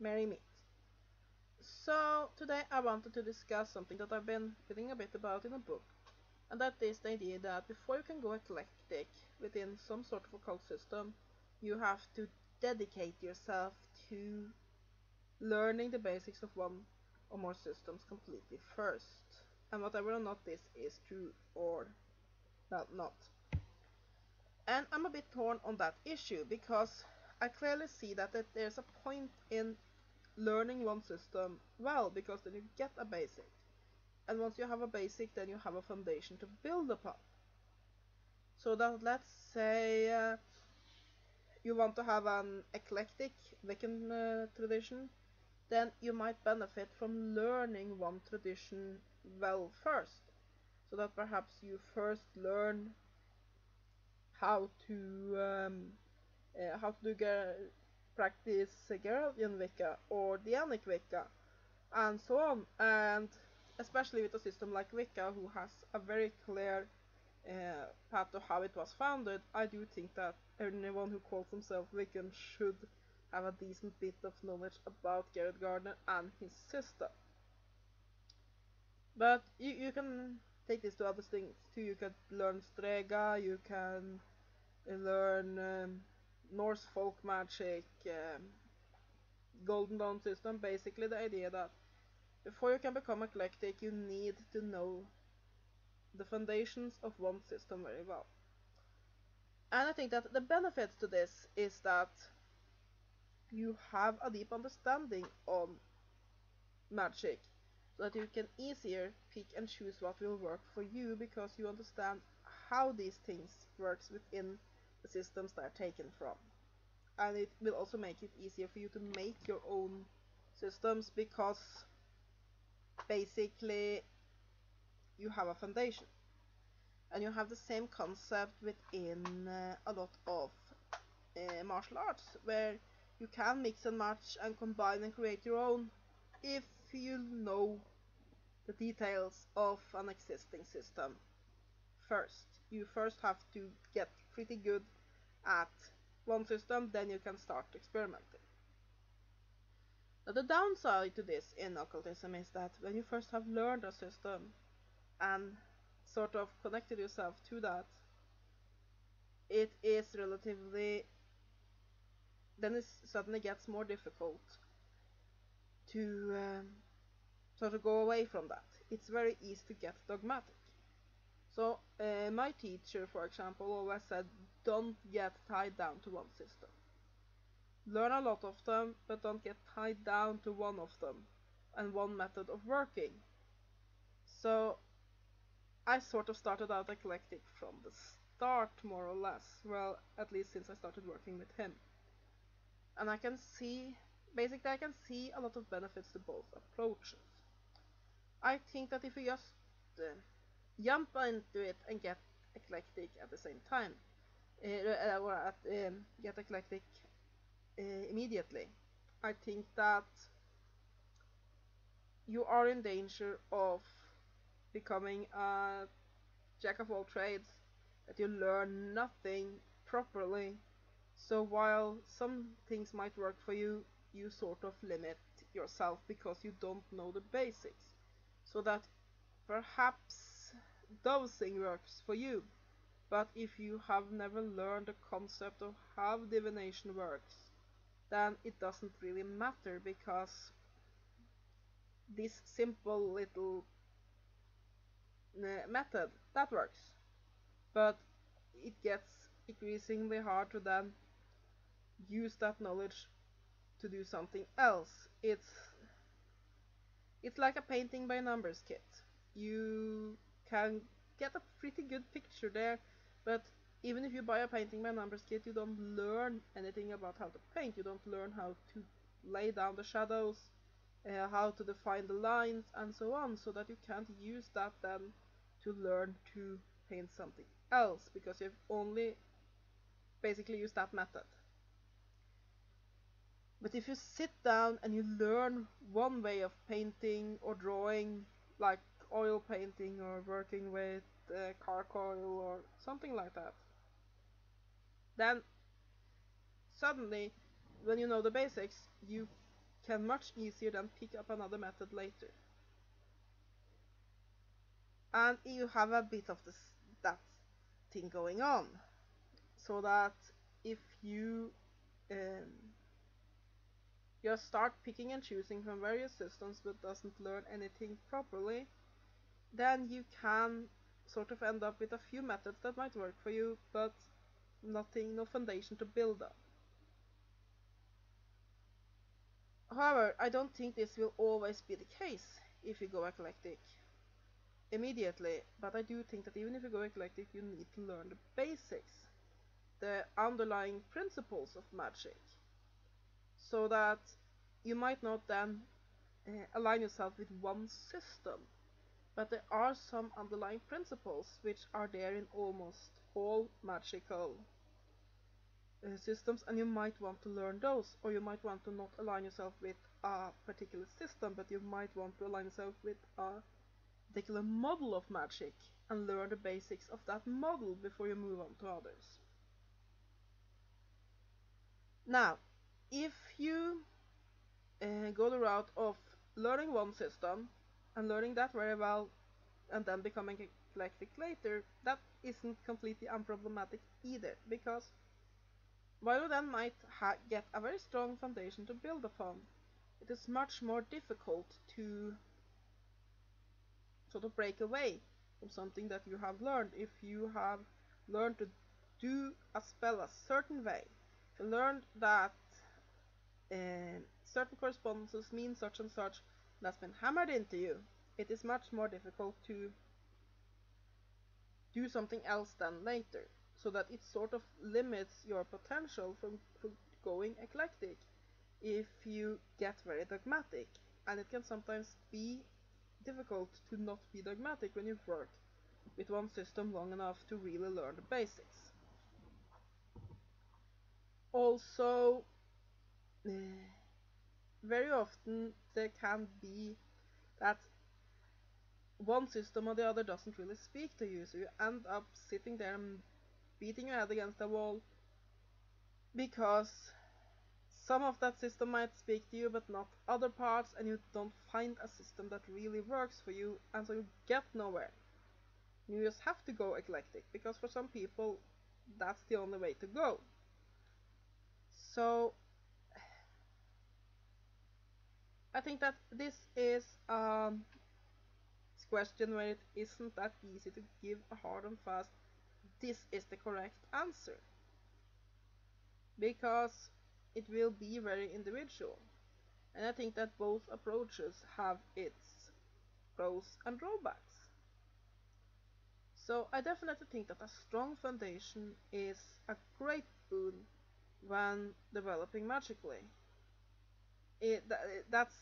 Merry meet. So today I wanted to discuss something that I've been reading a bit about in a book, and that is the idea that before you can go eclectic within some sort of occult system, you have to dedicate yourself to learning the basics of one or more systems completely first. And whether or not this is true or well, not. And I'm a bit torn on that issue because I clearly see that there's a point in learning one system well, because then you get a basic, and once you have a basic, then you have a foundation to build upon. So that, let's say you want to have an eclectic Wiccan tradition, then you might benefit from learning one tradition well first, so that perhaps you first learn how to practice Geraldian Wicca or Dianic Wicca, and so on. And especially with a system like Wicca, who has a very clear path to how it was founded, I do think that anyone who calls himself Wiccan should have a decent bit of knowledge about Gerard Gardner and his system. But you can take this to other things too. You can learn Strega, you can learn Norse folk magic, Golden Dawn system. Basically, the idea that before you can become eclectic, you need to know the foundations of one system very well. And I think that the benefits to this is that you have a deep understanding on magic, so that you can easier pick and choose what will work for you, because you understand how these things works within the systems they are taken from. And it will also make it easier for you to make your own systems, because basically you have a foundation, and you have the same concept within a lot of martial arts, where you can mix and match and combine and create your own if you know the details of an existing system first. You first have to get pretty good at one system, then you can start experimenting. Now, the downside to this in occultism is that when you first have learned a system and sort of connected yourself to that, it is relatively, then it suddenly gets more difficult to sort of go away from that. It's very easy to get dogmatic. So my teacher, for example, always said, don't get tied down to one system. Learn a lot of them, but don't get tied down to one of them and one method of working. So I sort of started out eclectic from the start, more or less. Well, at least since I started working with him. And I can see a lot of benefits to both approaches. I think that if you just jump into it and get eclectic at the same time, get eclectic immediately, I think that you are in danger of becoming a jack of all trades, that you learn nothing properly. So while some things might work for you, you sort of limit yourself because you don't know the basics. So that perhaps dosing works for you, but if you have never learned the concept of how divination works, then it doesn't really matter, because this simple little method that works, but it gets increasingly hard to then use that knowledge to do something else. It's like a painting by numbers kit. You can get a pretty good picture there, but even if you buy a painting by numbers kit, you don't learn anything about how to paint. You don't learn how to lay down the shadows, how to define the lines, and so on, so that you can't use that then to learn to paint something else, because you've only basically used that method. But if you sit down and you learn one way of painting or drawing, like oil painting or working with charcoal or something like that, then suddenly, when you know the basics, you can much easier than pick up another method later. And you have a bit of that thing going on, so that if you just start picking and choosing from various systems but doesn't learn anything properly, then you can sort of end up with a few methods that might work for you, but no foundation to build on. However, I don't think this will always be the case if you go eclectic immediately, but I do think that even if you go eclectic, you need to learn the basics, the underlying principles of magic, so that you might not then align yourself with one system, but there are some underlying principles which are there in almost all magical systems, and you might want to learn those, or you might want to not align yourself with a particular system, but you might want to align yourself with a particular model of magic and learn the basics of that model before you move on to others. Now, if you go the route of learning one system and learning that very well and then becoming eclectic later, that isn't completely unproblematic either, because while you then might get a very strong foundation to build upon, it is much more difficult to sort of break away from something that you have learned. If you have learned to do a spell a certain way, if you learned that certain correspondences mean such and such, that's been hammered into you, it is much more difficult to do something else then later, so that it sort of limits your potential from going eclectic if you get very dogmatic. And it can sometimes be difficult to not be dogmatic when you've worked with one system long enough to really learn the basics. Also, very often there can be that one system or the other doesn't really speak to you, so you end up sitting there and beating your head against the wall because some of that system might speak to you but not other parts, and you don't find a system that really works for you, and so you get nowhere. You just have to go eclectic, because for some people that's the only way to go. So I think that this is a question where it isn't that easy to give a hard and fast this is the correct answer, because it will be very individual, and I think that both approaches have its pros and drawbacks. So I definitely think that a strong foundation is a great boon when developing magically. That's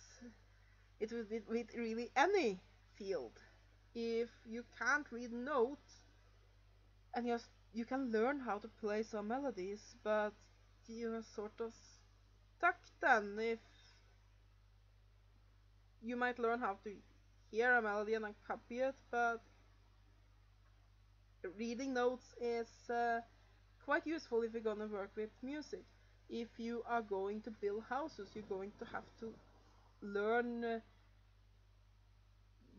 it with really any field. If you can't read notes, and you can learn how to play some melodies, but you're sort of stuck then. If you might learn how to hear a melody and then copy it, but reading notes is quite useful if you're gonna work with music. If you are going to build houses, you're going to have to learn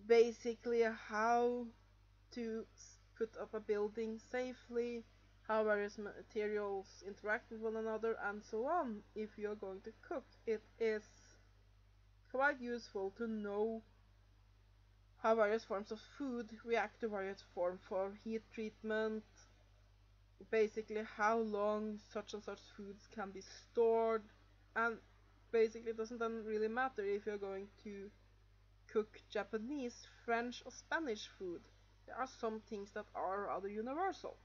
basically how to put up a building safely, how various materials interact with one another, and so on. If you're going to cook, it is quite useful to know how various forms of food react to various forms for heat treatment, basically how long such and such foods can be stored, and basically it doesn't then really matter if you're going to cook Japanese, French or Spanish food. There are some things that are rather universal.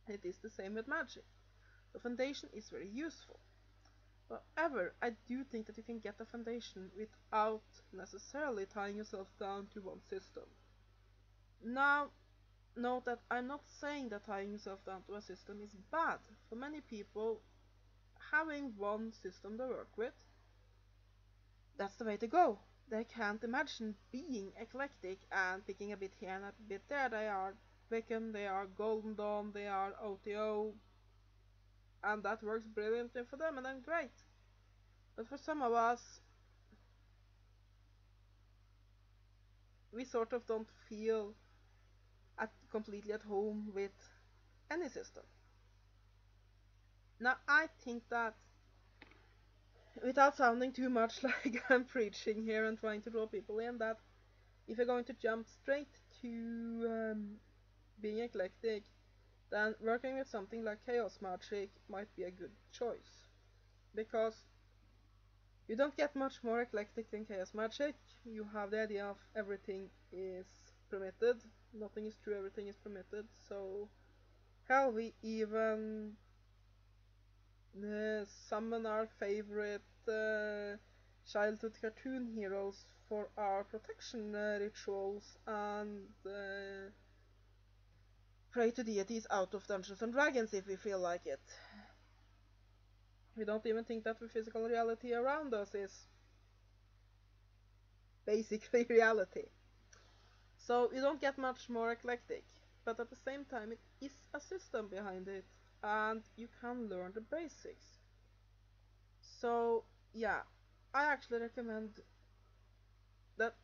And it is the same with magic. The foundation is very useful. However, I do think that you can get a foundation without necessarily tying yourself down to one system. Now, note that I'm not saying that tying yourself down to a system is bad. For many people, having one system to work with, that's the way to go. They can't imagine being eclectic and picking a bit here and a bit there. They are Wiccan, they are Golden Dawn, they are OTO, and that works brilliantly for them, and then great. But for some of us, we sort of don't feel completely at home with any system. Now, I think that, without sounding too much like I'm preaching here and trying to draw people in, that if you're going to jump straight to being eclectic, then working with something like Chaos Magick might be a good choice. Because you don't get much more eclectic than Chaos Magick. You have the idea of everything is permitted. Nothing is true, everything is permitted. So, hell, we even summon our favorite childhood cartoon heroes for our protection rituals and pray to deities out of Dungeons and Dragons if we feel like it. We don't even think that the physical reality around us is basically reality. So you don't get much more eclectic, but at the same time it is a system behind it and you can learn the basics. So yeah, I actually recommend that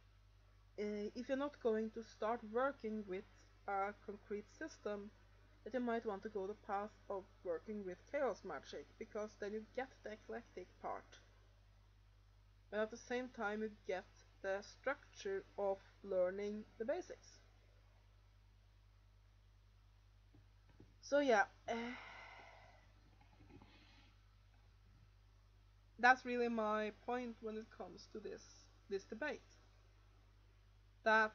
if you're not going to start working with a concrete system, that you might want to go the path of working with Chaos Magick, because then you get the eclectic part, but at the same time you get the structure of learning the basics. So yeah, that's really my point when it comes to this debate. That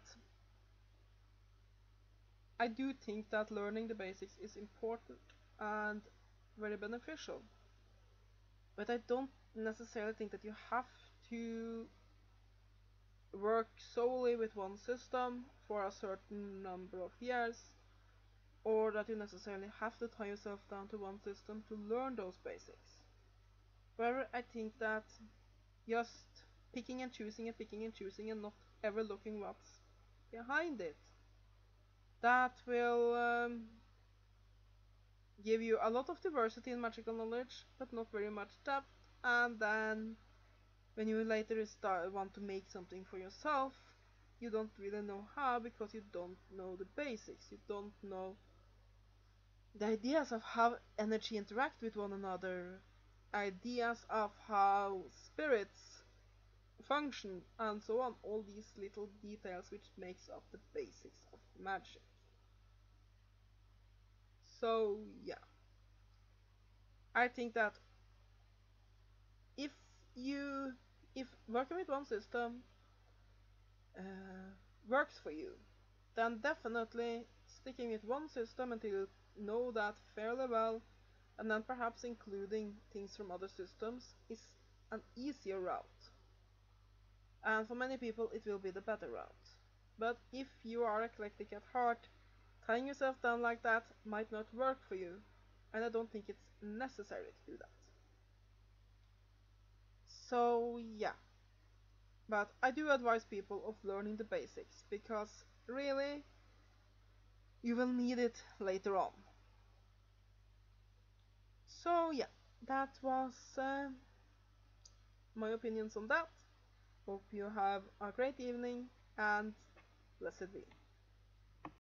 I do think that learning the basics is important and very beneficial, but I don't necessarily think that you have to work solely with one system for a certain number of years, or that you necessarily have to tie yourself down to one system to learn those basics. However, I think that just picking and choosing and not ever looking what's behind it, that will give you a lot of diversity in magical knowledge, but not very much depth, and then when you later want to make something for yourself, you don't really know how, because you don't know the basics. You don't know the ideas of how energy interact with one another, ideas of how spirits function, and so on. All these little details which makes up the basics of magic. So yeah, I think that if you if working with one system works for you, then definitely sticking with one system until you know that fairly well, and then perhaps including things from other systems, is an easier route. And for many people it will be the better route. But if you are eclectic at heart, tying yourself down like that might not work for you, and I don't think it's necessary to do that. So yeah, but I do advise people of learning the basics, because really you will need it later on. So yeah, that was my opinions on that. Hope you have a great evening, and blessed be.